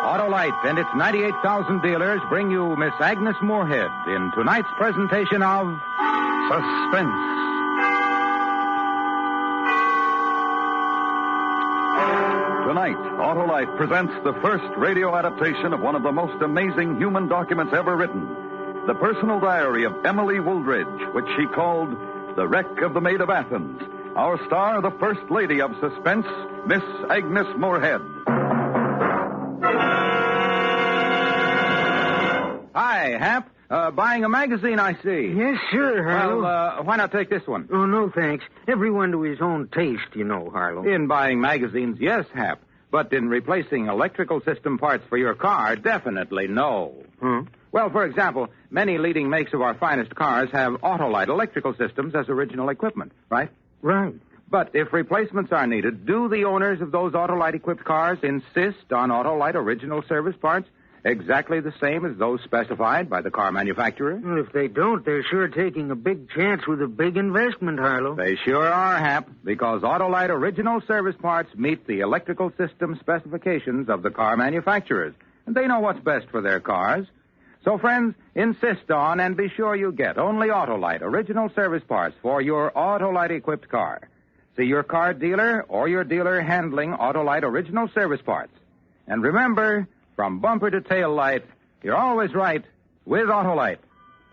Autolite and its 98,000 dealers bring you Miss Agnes Moorehead in tonight's presentation of Suspense. Tonight, Autolite presents the first radio adaptation of one of the most amazing human documents ever written, the personal diary of Emily Wooldridge, which she called The Wreck of the Maid of Athens. Our star, the First Lady of Suspense, Miss Agnes Moorehead. Hi, Hap. Buying a magazine, I see. Yes, sir, Harlow. Well, why not take this one? Oh, no, thanks. Everyone to his own taste, you know, Harlow. In buying magazines, yes, Hap. But in replacing electrical system parts for your car, definitely no. Well, for example, many leading makes of our finest cars have Autolite electrical systems as original equipment, right? Right. But if replacements are needed, do the owners of those Autolite-equipped cars insist on Autolite original service parts exactly the same as those specified by the car manufacturer? Well, if they don't, they're sure taking a big chance with a big investment, Harlow. They sure are, Hap, because Autolite original service parts meet the electrical system specifications of the car manufacturers, and they know what's best for their cars. So, friends, insist on and be sure you get only Autolite original service parts for your Autolite-equipped car. See your car dealer or your dealer handling Autolite original service parts. And remember, from bumper to tail light, you're always right with Autolite.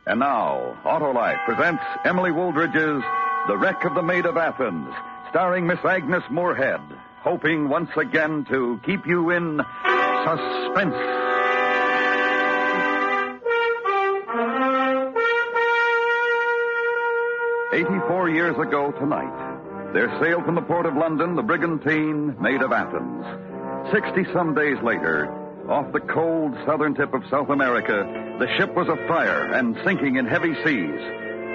And now, Autolite presents Emily Wooldridge's The Wreck of the Maid of Athens, starring Miss Agnes Moorehead, hoping once again to keep you in suspense. "84 years ago tonight, there sailed from the port of London the brigantine Maid of Athens. 60-some days later, off the cold southern tip of South America, the ship was afire and sinking in heavy seas.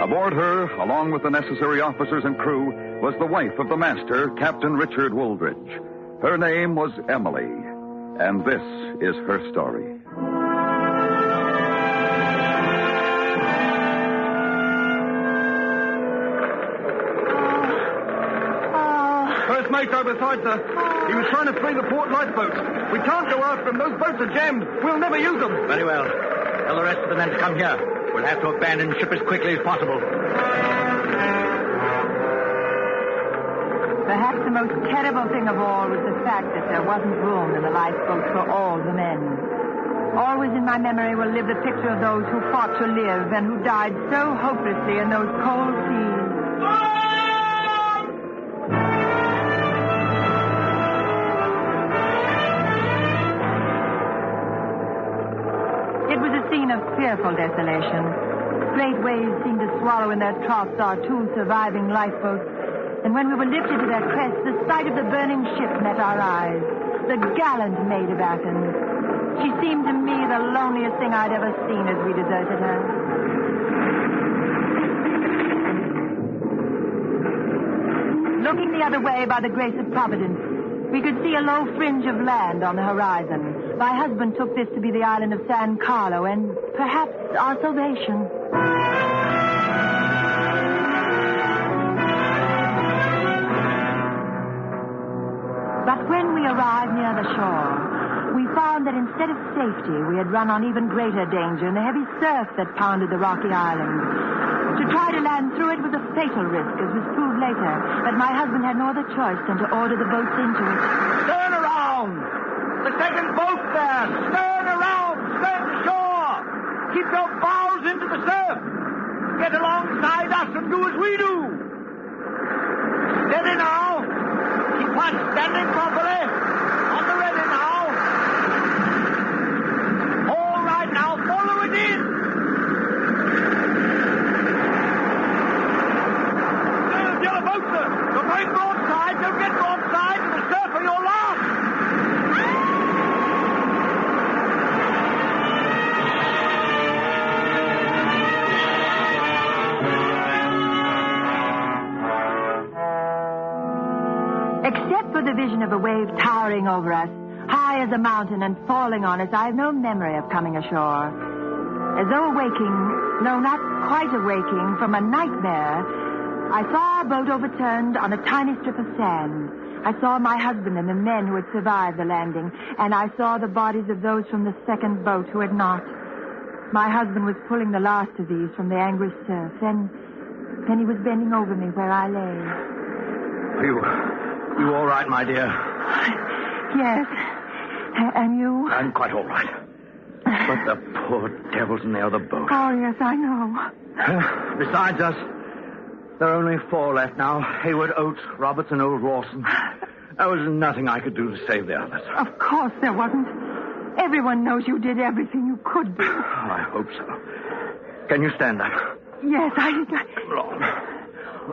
Aboard her, along with the necessary officers and crew, was the wife of the master, Captain Richard Wooldridge. Her name was Emily, and this is her story. First mate overside, sir. He was trying to free the port lifeboats. We can't go after them. Those boats are jammed. We'll never use them. Very well. Tell the rest of the men to come here. We'll have to abandon ship as quickly as possible. Perhaps the most terrible thing of all was the fact that there wasn't room in the lifeboats for all the men. Always in my memory will live the picture of those who fought to live and who died so hopelessly in those cold seas. Scene of fearful desolation. Great waves seemed to swallow in their troughs our two surviving lifeboats. And when we were lifted to their crests, the sight of the burning ship met our eyes. The gallant Maid of Athens. She seemed to me the loneliest thing I'd ever seen as we deserted her. Looking the other way by the grace of Providence, we could see a low fringe of land on the horizon. My husband took this to be the island of San Carlo and perhaps our salvation. But when we arrived near the shore, we found that instead of safety, we had run on even greater danger in the heavy surf that pounded the rocky island. To try to land through it was a fatal risk, as was proved later, but my husband had no other choice than to order the boats into it. Turn around! The second boat there! Stern around! Stern to shore! Keep your bows into the surf! Get alongside us and do as we do! Steady now! Keep on standing properly! On the ready now! All right now, follow it in! There's the other boat, sir! You're going broadside! Don't get broadside to the surf or you're lost! Except for the vision of a wave towering over us, high as a mountain and falling on us, I have no memory of coming ashore. As though awaking, no, not quite awaking, from a nightmare, I saw our boat overturned on a tiny strip of sand. I saw my husband and the men who had survived the landing, and I saw the bodies of those from the second boat who had not. My husband was pulling the last of these from the angry surf. Then he was bending over me where I lay. Are you all right, my dear? Yes. And you? I'm quite all right. But the poor devils in the other boat. Oh, yes, I know. Besides us, there are only 4 left now. Hayward, Oates, Roberts, and old Rawson. There was nothing I could do to save the others. Of course there wasn't. Everyone knows you did everything you could do. I hope so. Can you stand up? Yes, Come along.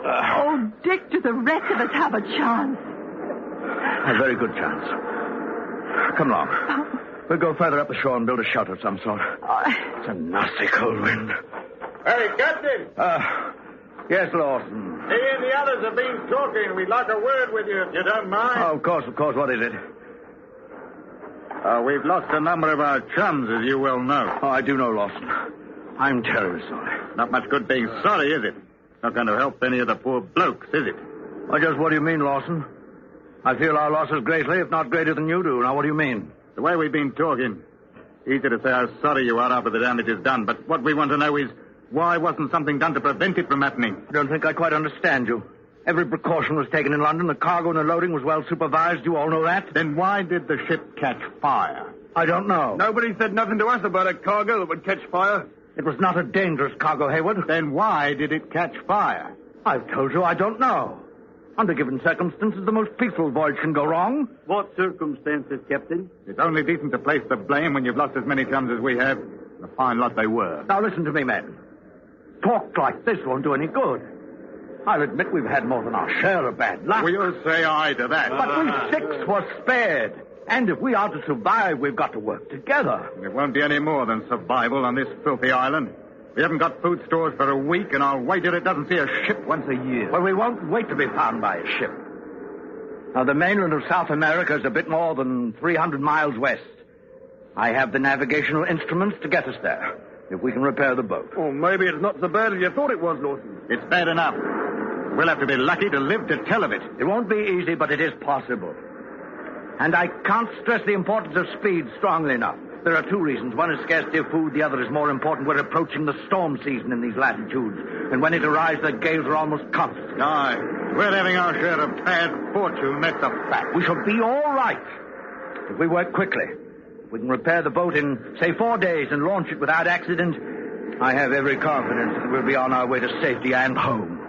Oh, Dick, do the rest of us have a chance? A very good chance. Come along. We'll go further up the shore and build a shelter of some sort. It's a nasty cold wind. Hey, Captain! Yes, Lawson. He and the others have been talking. We'd like a word with you, if you don't mind. Oh, of course. What is it? We've lost a number of our chums, as you well know. Oh, I do know, Lawson. I'm terribly sorry. Not much good being sorry, is it? Not going to help any of the poor blokes, is it? Well, just what do you mean, Lawson? I feel our losses greatly, if not greater than you do. Now, what do you mean? The way we've been talking. Easy to say how sorry you are after the damage is done, but what we want to know is why wasn't something done to prevent it from happening? I don't think I quite understand you. Every precaution was taken in London. The cargo and the loading was well supervised. You all know that. Then why did the ship catch fire? I don't know. Nobody said nothing to us about a cargo that would catch fire. It was not a dangerous cargo, Hayward. Then why did it catch fire? I've told you I don't know. Under given circumstances, the most peaceful voyage can go wrong. What circumstances, Captain? It's only decent to place the blame when you've lost as many chums as we have. A fine lot they were. Now listen to me, men. Talk like this won't do any good. I'll admit we've had more than our share of bad luck. We'll say aye to that. But we 6 were spared. And if we are to survive, we've got to work together. It won't be any more than survival on this filthy island. We haven't got food stores for a week, and I'll wager it doesn't see a ship once a year. Well, we won't wait to be found by a ship. Now, the mainland of South America is a bit more than 300 miles west. I have the navigational instruments to get us there, if we can repair the boat. Oh, maybe it's not so bad as you thought it was, Lawson. It's bad enough. We'll have to be lucky to live to tell of it. It won't be easy, but it is possible. And I can't stress the importance of speed strongly enough. There are 2 reasons. One is scarcity of food. The other is more important. We're approaching the storm season in these latitudes. And when it arrives, the gales are almost constant. Aye. We're having our share of bad fortune. That's a fact. We shall be all right if we work quickly. If we can repair the boat in, say, 4 days and launch it without accident, I have every confidence that we'll be on our way to safety and home.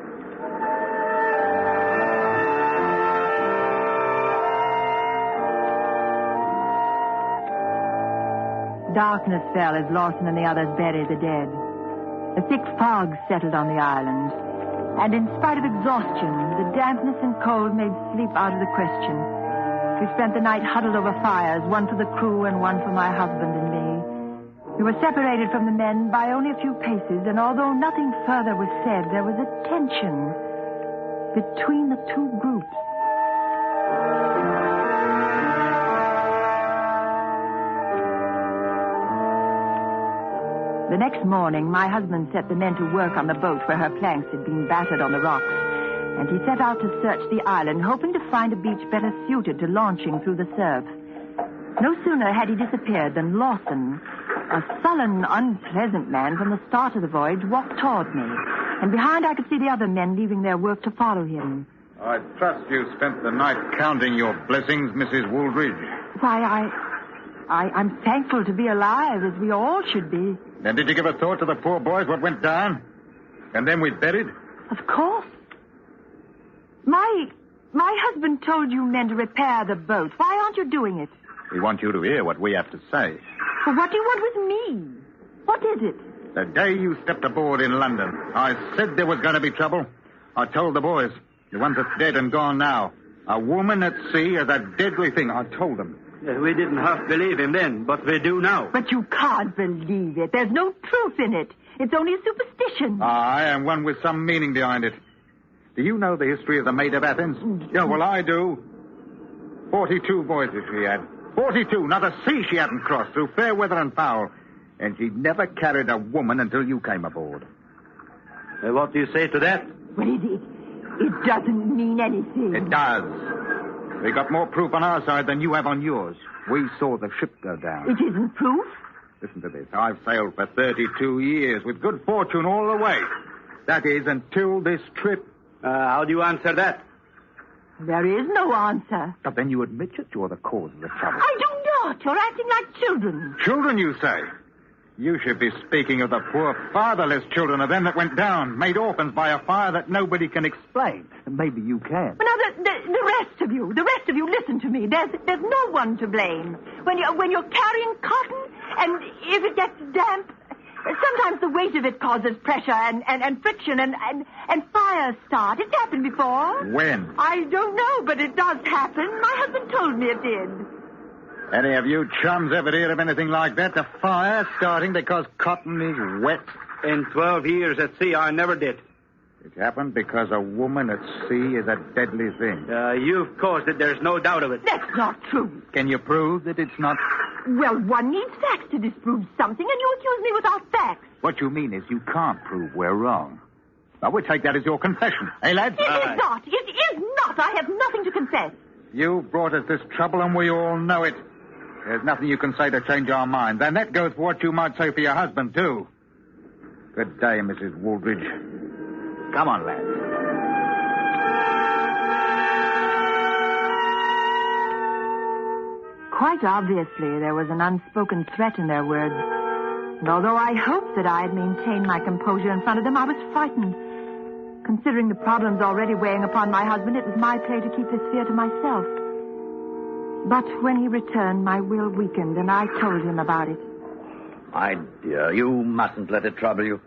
Darkness fell as Lawson and the others buried the dead. A thick fog settled on the island, and in spite of exhaustion, the dampness and cold made sleep out of the question. We spent the night huddled over fires, one for the crew and one for my husband and me. We were separated from the men by only a few paces, and although nothing further was said, there was a tension between the 2 groups. The next morning, my husband set the men to work on the boat where her planks had been battered on the rocks, and he set out to search the island, hoping to find a beach better suited to launching through the surf. No sooner had he disappeared than Lawson, a sullen, unpleasant man from the start of the voyage, walked toward me, and behind I could see the other men leaving their work to follow him. I trust you spent the night counting your blessings, Mrs. Wooldridge. Why, I'm thankful to be alive, as we all should be. Then did you give a thought to the poor boys, what went down? And then we buried? Of course. My husband told you men to repair the boat. Why aren't you doing it? We want you to hear what we have to say. Well, what do you want with me? What is it? The day you stepped aboard in London, I said there was going to be trouble. I told the boys, the one that's dead and gone now, a woman at sea is a deadly thing. I told them. We didn't half believe him then, but we do now. But you can't believe it. There's no truth in it. It's only a superstition. Aye, and one with some meaning behind it. Do you know the history of the Maid of Athens? Yeah, well, I do. 42 voyages she had. 42, not a sea she hadn't crossed through fair weather and foul. And she never carried a woman until you came aboard. What do you say to that? Well, it doesn't mean anything. It does. We got more proof on our side than you have on yours. We saw the ship go down. It isn't proof. Listen to this. I've sailed for 32 years with good fortune all the way. That is, until this trip. How do you answer that? There is no answer. But then you admit that you're the cause of the trouble. I do not. You're acting like children. Children, you say? You should be speaking of the poor fatherless children of them that went down, made orphans by a fire that nobody can explain. And maybe you can. But now, the rest of you, listen to me. There's no one to blame. When you're carrying cotton, and if it gets damp, sometimes the weight of it causes pressure and friction and fires start. It's happened before. When? I don't know, but it does happen. My husband told me it did. Any of you chums ever hear of anything like that? The fire starting because cotton is wet? In 12 years at sea, I never did. It happened because a woman at sea is a deadly thing. You've caused it. There's no doubt of it. That's not true. Can you prove that it's not? Well, one needs facts to disprove something, and you accuse me without facts. What you mean is you can't prove we're wrong. Now, we'll take that as your confession. Eh, lads? It is not. It is not. I have nothing to confess. You brought us this trouble, and we all know it. There's nothing you can say to change our minds. And that goes for what you might say for your husband, too. Good day, Mrs. Wooldridge. Come on, lads. Quite obviously, there was an unspoken threat in their words. And although I hoped that I had maintained my composure in front of them, I was frightened. Considering the problems already weighing upon my husband, it was my play to keep this fear to myself. But when he returned, my will weakened, and I told him about it. My dear, you mustn't let it trouble you.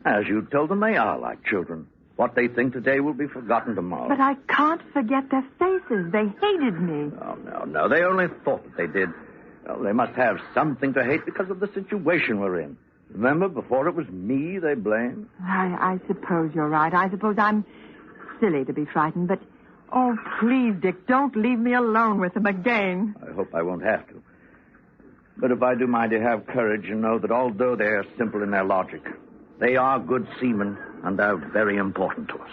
As you told them, they are like children. What they think today will be forgotten tomorrow. But I can't forget their faces. They hated me. Oh, no. They only thought that they did. Well, they must have something to hate because of the situation we're in. Remember, before it was me they blamed? I suppose you're right. I suppose I'm silly to be frightened, but... Oh, please, Dick, don't leave me alone with them again. I hope I won't have to. But if I do, my dear, have courage and know that although they're simple in their logic, they are good seamen and are very important to us.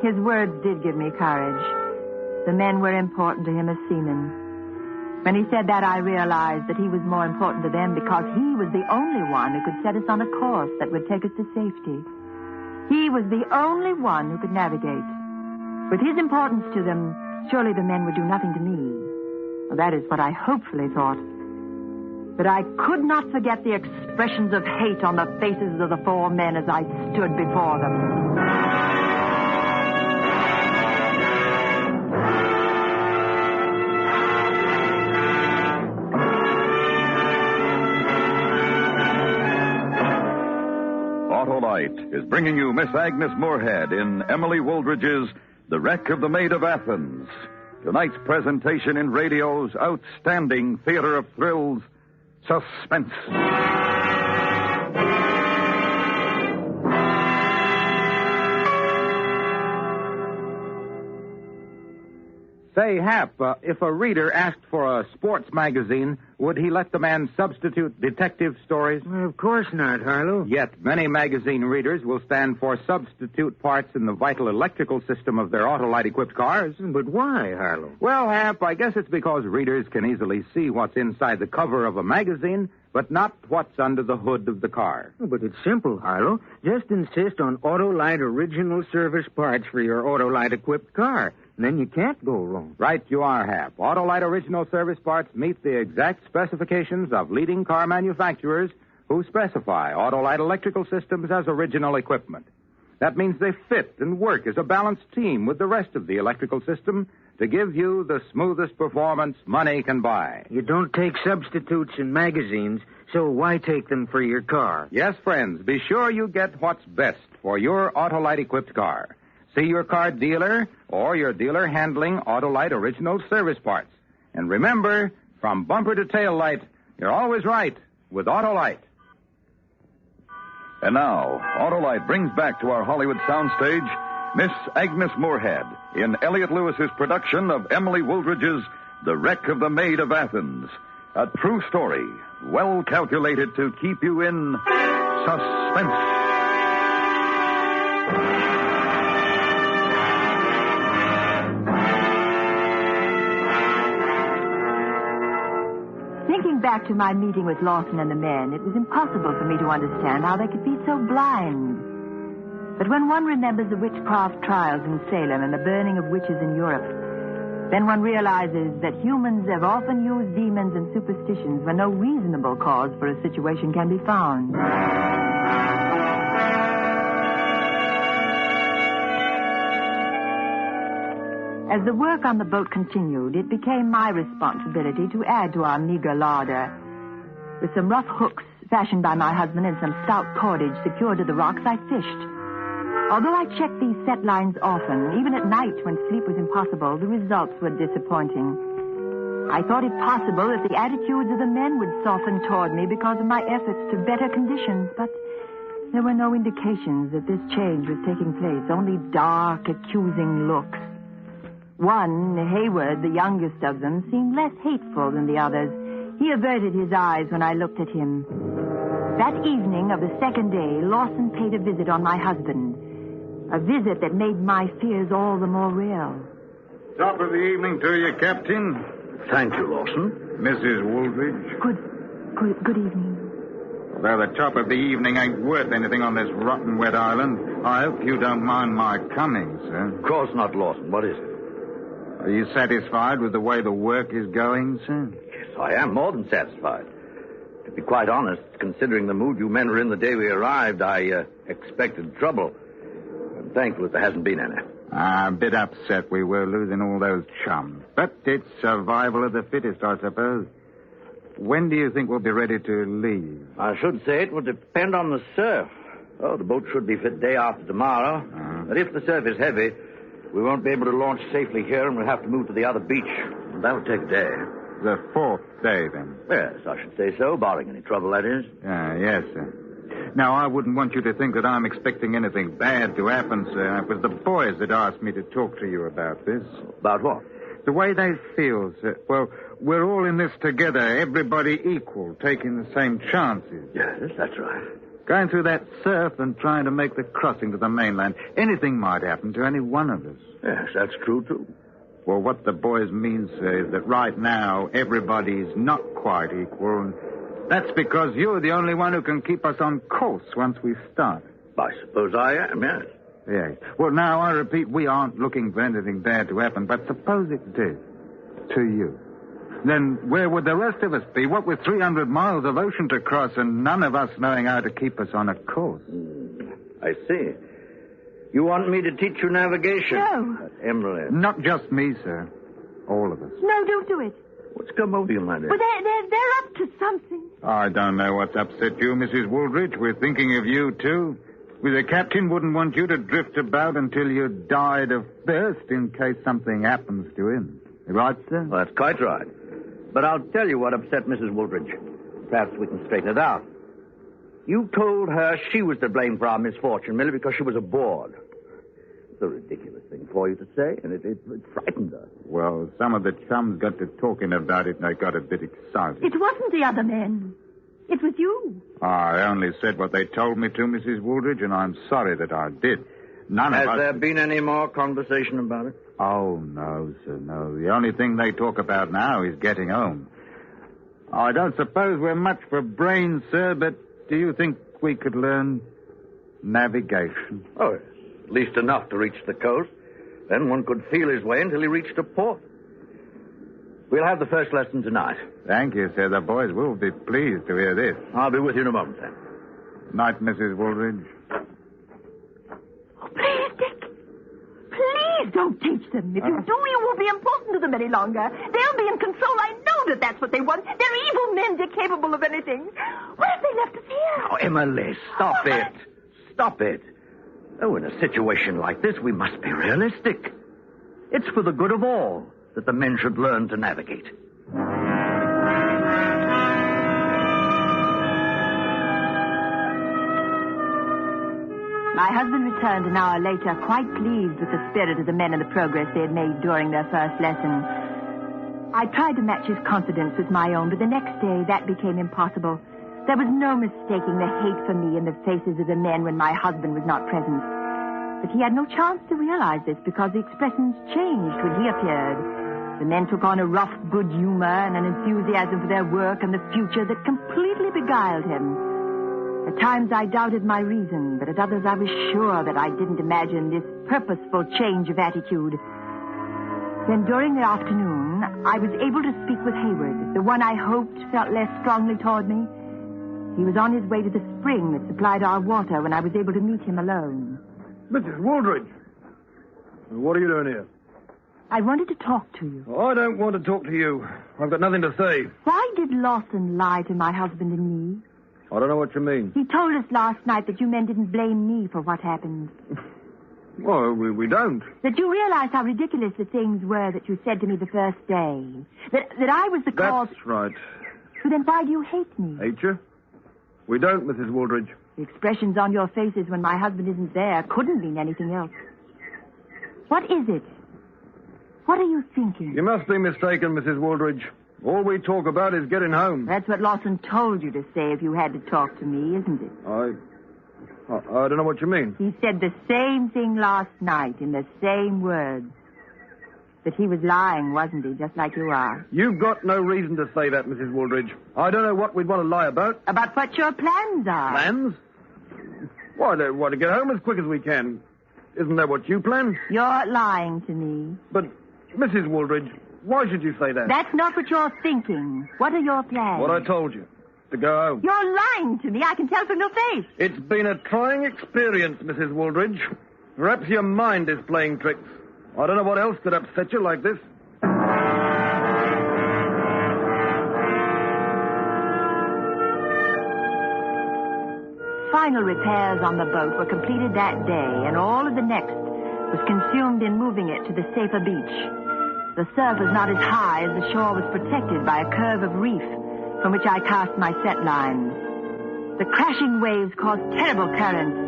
His words did give me courage. The men were important to him as seamen. When he said that, I realized that he was more important to them because he was the only one who could set us on a course that would take us to safety. He was the only one who could navigate. With his importance to them, surely the men would do nothing to me. Well, that is what I hopefully thought. But I could not forget the expressions of hate on the faces of the four men as I stood before them. Autolite is bringing you Miss Agnes Moorehead in Emily Wooldridge's The Wreck of the Maid of Athens. Tonight's presentation in radio's outstanding theater of thrills, Suspense. Say, Hap, if a reader asked for a sports magazine, would he let the man substitute detective stories? Well, of course not, Harlow. Yet many magazine readers will stand for substitute parts in the vital electrical system of their Autolite-equipped cars. But why, Harlow? Well, Hap, I guess it's because readers can easily see what's inside the cover of a magazine, but not what's under the hood of the car. Oh, but it's simple, Harlow. Just insist on Autolite original service parts for your Autolite-equipped car. And then you can't go wrong. Right you are, Hap. Autolite original service parts meet the exact specifications of leading car manufacturers who specify Autolite electrical systems as original equipment. That means they fit and work as a balanced team with the rest of the electrical system to give you the smoothest performance money can buy. You don't take substitutes in magazines, so why take them for your car? Yes, friends, be sure you get what's best for your Autolite-equipped car. See your car dealer or your dealer handling Autolite original service parts. And remember, from bumper to tail light, you're always right with Autolite. And now, Autolite brings back to our Hollywood soundstage Miss Agnes Moorehead in Elliot Lewis's production of Emily Wooldridge's The Wreck of the Maid of Athens. A true story, well calculated to keep you in Suspense. Thinking back to my meeting with Lawson and the men, it was impossible for me to understand how they could be so blind. But when one remembers the witchcraft trials in Salem and the burning of witches in Europe, then one realizes that humans have often used demons and superstitions when no reasonable cause for a situation can be found. As the work on the boat continued, it became my responsibility to add to our meager larder. With some rough hooks fashioned by my husband and some stout cordage secured to the rocks, I fished. Although I checked these set lines often, even at night when sleep was impossible, the results were disappointing. I thought it possible that the attitudes of the men would soften toward me because of my efforts to better conditions, but there were no indications that this change was taking place, only dark, accusing looks. One, Hayward, the youngest of them, seemed less hateful than the others. He averted his eyes when I looked at him. That evening of the second day, Lawson paid a visit on my husband. A visit that made my fears all the more real. Top of the evening to you, Captain. Thank you, Lawson. Mrs. Woolridge. Good evening. Well, the top of the evening ain't worth anything on this rotten wet island. I hope you don't mind my coming, sir. Of course not, Lawson. What is it? Are you satisfied with the way the work is going, sir? Yes, I am more than satisfied. To be quite honest, considering the mood you men were in the day we arrived, I expected trouble. I'm thankful that there hasn't been any. A bit upset we were losing all those chums. But it's survival of the fittest, I suppose. When do you think we'll be ready to leave? I should say it would depend on the surf. Oh, the boat should be fit day after tomorrow. But if the surf is heavy, we won't be able to launch safely here, and we'll have to move to the other beach. That would take a day. The fourth day, then? Yes, I should say so, barring any trouble, that is. Yes, sir. Now, I wouldn't want you to think that I'm expecting anything bad to happen, sir. It was the boys that asked me to talk to you about this. About what? The way they feel, sir. Well, we're all in this together, everybody equal, taking the same chances. Yes, that's right. Going through that surf and trying to make the crossing to the mainland. Anything might happen to any one of us. Yes, that's true, too. Well, what the boys mean, sir, is that right now everybody's not quite equal. And that's because you're the only one who can keep us on course once we start. I suppose I am, yes. Yes. Well, now, I repeat, we aren't looking for anything bad to happen, but suppose it did. To you. Then where would the rest of us be? What with 300 miles of ocean to cross and none of us knowing how to keep us on a course? I see. You want me to teach you navigation? No. Emily. Not just me, sir. All of us. No, don't do it. What's come over you, my dear? Well, they're up to something. I don't know what's upset you, Mrs. Woolridge. We're thinking of you, too. The captain wouldn't want you to drift about until you died of thirst in case something happens to him. Right, sir? Well, that's quite right. But I'll tell you what upset Mrs. Woolridge. Perhaps we can straighten it out. You told her she was to blame for our misfortune merely because she was aboard. It's a ridiculous thing for you to say, and it frightened her. Well, some of the chums got to talking about it, and I got a bit excited. It wasn't the other men. It was you. I only said what they told me to, Mrs. Woolridge, and I'm sorry that I did. Has there been any more conversation about it? Oh, no, sir, no. The only thing they talk about now is getting home. I don't suppose we're much for brains, sir, but do you think we could learn navigation? Oh, yes. At least enough to reach the coast. Then one could feel his way until he reached a port. We'll have the first lesson tonight. Thank you, sir. The boys will be pleased to hear this. I'll be with you in a moment, then. Night, Mrs. Woolridge. Oh, please, Dick. Please don't teach them. If you do, you won't be important to them any longer. They'll be in control. I know that that's what they want. They're evil men. They're capable of anything. What if they left us here? Oh, Emily, stop it. Stop it. Oh, in a situation like this, we must be realistic. It's for the good of all that the men should learn to navigate. My husband returned an hour later, quite pleased with the spirit of the men and the progress they had made during their first lesson. I tried to match his confidence with my own, but the next day that became impossible. There was no mistaking the hate for me in the faces of the men when my husband was not present. But he had no chance to realize this because the expressions changed when he appeared. The men took on a rough good humor and an enthusiasm for their work and the future that completely beguiled him. At times I doubted my reason, but at others I was sure that I didn't imagine this purposeful change of attitude. Then during the afternoon, I was able to speak with Hayward, the one I hoped felt less strongly toward me. He was on his way to the spring that supplied our water when I was able to meet him alone. Mrs. Wooldridge, what are you doing here? I wanted to talk to you. I don't want to talk to you. I've got nothing to say. Why did Lawson lie to my husband and me? I don't know what you mean. He told us last night that you men didn't blame me for what happened. Well, we don't. That you realized how ridiculous the things were that you said to me the first day. That I was the cause... That's right. So then why do you hate me? Hate you? We don't, Mrs. Wooldridge. The expressions on your faces when my husband isn't there couldn't mean anything else. What is it? What are you thinking? You must be mistaken, Mrs. Wooldridge. All we talk about is getting home. That's what Lawson told you to say if you had to talk to me, isn't it? I don't know what you mean. He said the same thing last night in the same words. But he was lying, wasn't he, just like you are? You've got no reason to say that, Mrs. Wooldridge. I don't know what we'd want to lie about. About what your plans are. Plans? Why, they want to get home as quick as we can. Isn't that what you plan? You're lying to me. But, Mrs. Wooldridge, why should you say that? That's not what you're thinking. What are your plans? What I told you. To go home. You're lying to me. I can tell from your face. It's been a trying experience, Mrs. Wooldridge. Perhaps your mind is playing tricks. I don't know what else could upset you like this. Final repairs on the boat were completed that day, and all of the next was consumed in moving it to the safer beach. The surf was not as high as the shore was protected by a curve of reef from which I cast my set lines. The crashing waves caused terrible currents,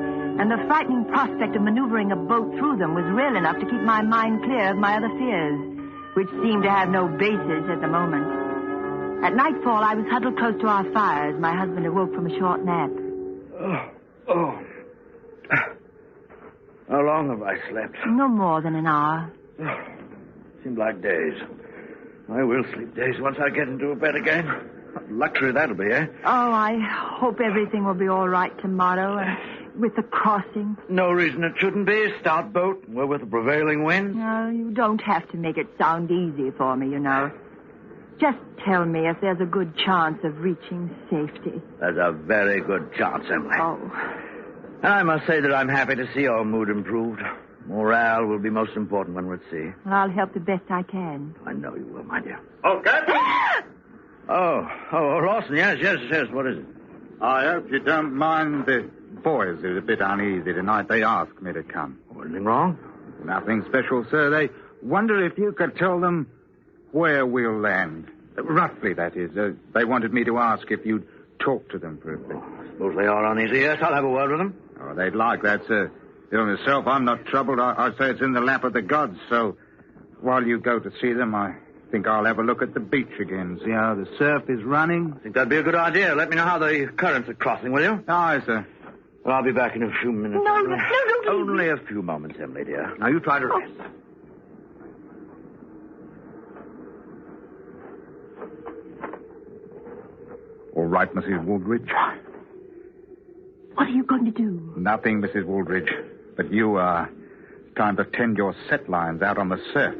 and the frightening prospect of maneuvering a boat through them was real enough to keep my mind clear of my other fears, which seemed to have no basis at the moment. At nightfall, I was huddled close to our fire as my husband awoke from a short nap. Oh. How long have I slept? No more than an hour. Seemed like days. I will sleep days once I get into a bed again. What luxury that'll be, eh? Oh, I hope everything will be all right tomorrow, and with the crossing. No reason it shouldn't be. Stout boat. We're with the prevailing wind. No, you don't have to make it sound easy for me, you know. Just tell me if there's a good chance of reaching safety. There's a very good chance, Emily. Oh. And I must say that I'm happy to see your mood improved. Morale will be most important when we're at sea. Well, I'll help the best I can. I know you will, my dear. Oh, Captain! Oh, Lawson, yes. What is it? I hope you don't mind the boys are a bit uneasy tonight. They asked me to come. Anything wrong? Nothing special, sir. They wonder if you could tell them where we'll land. Roughly, that is. They wanted me to ask if you'd talk to them for a bit. I suppose they are uneasy. Yes, I'll have a word with them. Oh, they'd like that, sir. You know, myself, I'm not troubled. I say it's in the lap of the gods, so while you go to see them, I think I'll have a look at the beach again, see how the surf is running. I think that'd be a good idea. Let me know how the currents are crossing, will you? Aye, sir. Well, I'll be back in a few minutes. No. Only a few moments, Emily, dear. Now, you try to rest. All right, Mrs. Wooldridge. What are you going to do? Nothing, Mrs. Wooldridge. But you, time to tend your set lines out on the surf.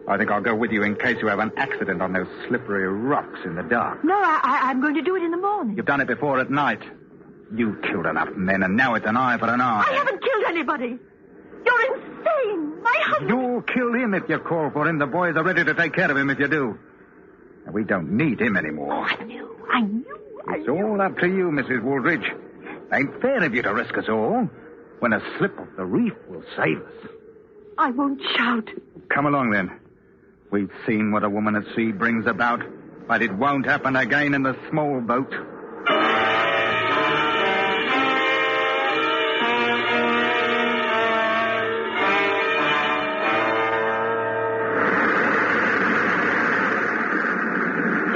I think I'll go with you in case you have an accident on those slippery rocks in the dark. No, I'm going to do it in the morning. You've done it before at night. You killed enough men, and now it's an eye for an eye. I haven't killed anybody. You're insane. My husband... You'll kill him if you call for him. The boys are ready to take care of him if you do. And we don't need him anymore. Oh, I knew. It's all up to you, Mrs. Wooldridge. Ain't fair of you to risk us all when a slip off the reef will save us. I won't shout. Come along, then. We've seen what a woman at sea brings about, but it won't happen again in the small boat. Do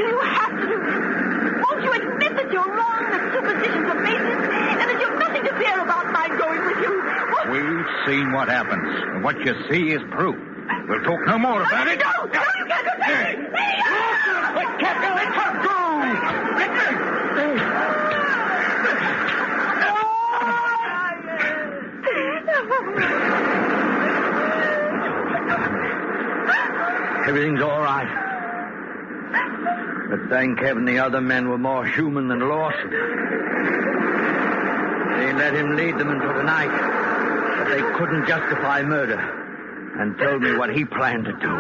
you have to do this? Won't you admit that you're wrong, that You've seen what happens, and what you see is proof. We'll talk no more about it. No, you can't do that! Everything's all right. But thank heaven the other men were more human than Lawson. They let him lead them into the night, but they couldn't justify murder and told me what he planned to do.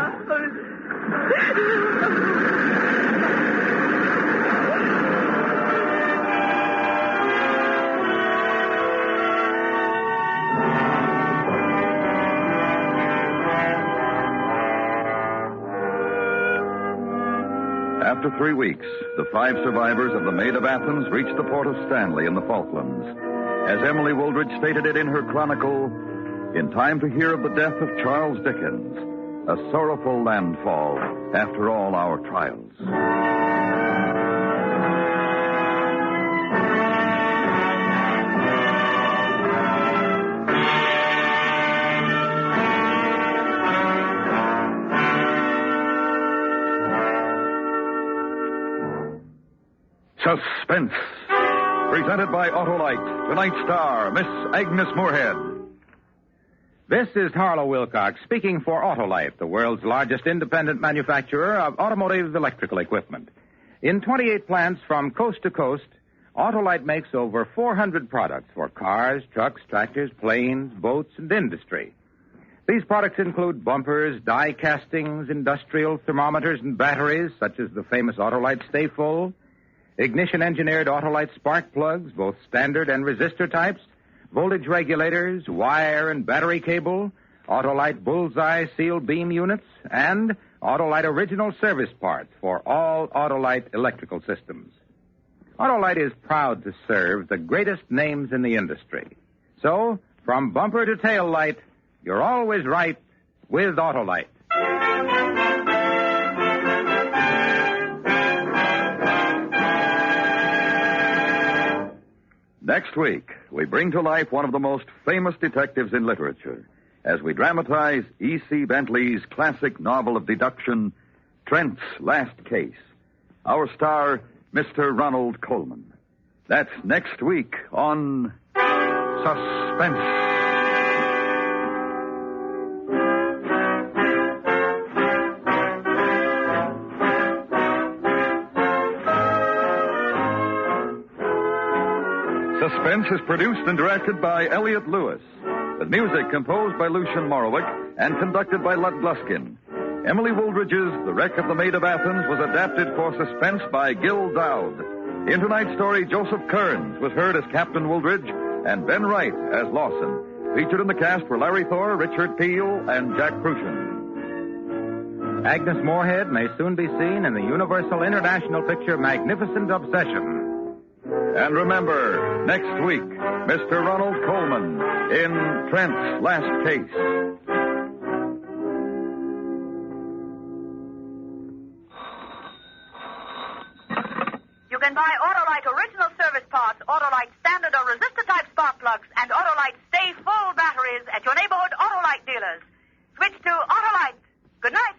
After 3 weeks, the 5 survivors of the Maid of Athens reached the port of Stanley in the Falklands. As Emily Wooldridge stated it in her chronicle, in time to hear of the death of Charles Dickens, a sorrowful landfall after all our trials. Suspense. Presented by Autolite. Tonight's star, Miss Agnes Moorehead. This is Harlow Wilcox speaking for Autolite, the world's largest independent manufacturer of automotive electrical equipment. In 28 plants from coast to coast, Autolite makes over 400 products for cars, trucks, tractors, planes, boats, and industry. These products include bumpers, die castings, industrial thermometers, and batteries, such as the famous Autolite Stay Full, ignition-engineered Autolite spark plugs, both standard and resistor types, voltage regulators, wire and battery cable, Autolite bullseye sealed beam units, and Autolite original service parts for all Autolite electrical systems. Autolite is proud to serve the greatest names in the industry. So, from bumper to tail light, you're always right with Autolite. Next week, we bring to life one of the most famous detectives in literature as we dramatize E.C. Bentley's classic novel of deduction, Trent's Last Case. Our star, Mr. Ronald Coleman. That's next week on Suspense. Suspense is produced and directed by Elliott Lewis, with music composed by Lucian Morowick and conducted by Lud Gluskin. Emily Wooldridge's The Wreck of the Maid of Athens was adapted for Suspense by Gil Dowd. In tonight's story, Joseph Kearns was heard as Captain Wooldridge and Ben Wright as Lawson. Featured in the cast were Larry Thor, Richard Peel, and Jack Prussian. Agnes Moorehead may soon be seen in the Universal International picture Magnificent Obsession. And remember, next week, Mr. Ronald Coleman in Trent's Last Case. You can buy Autolite original service parts, Autolite standard or resistor type spark plugs, and Autolite Stay Full batteries at your neighborhood Autolite dealers. Switch to Autolite. Good night.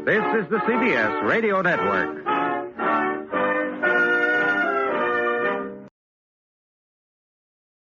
This is the CBS Radio Network.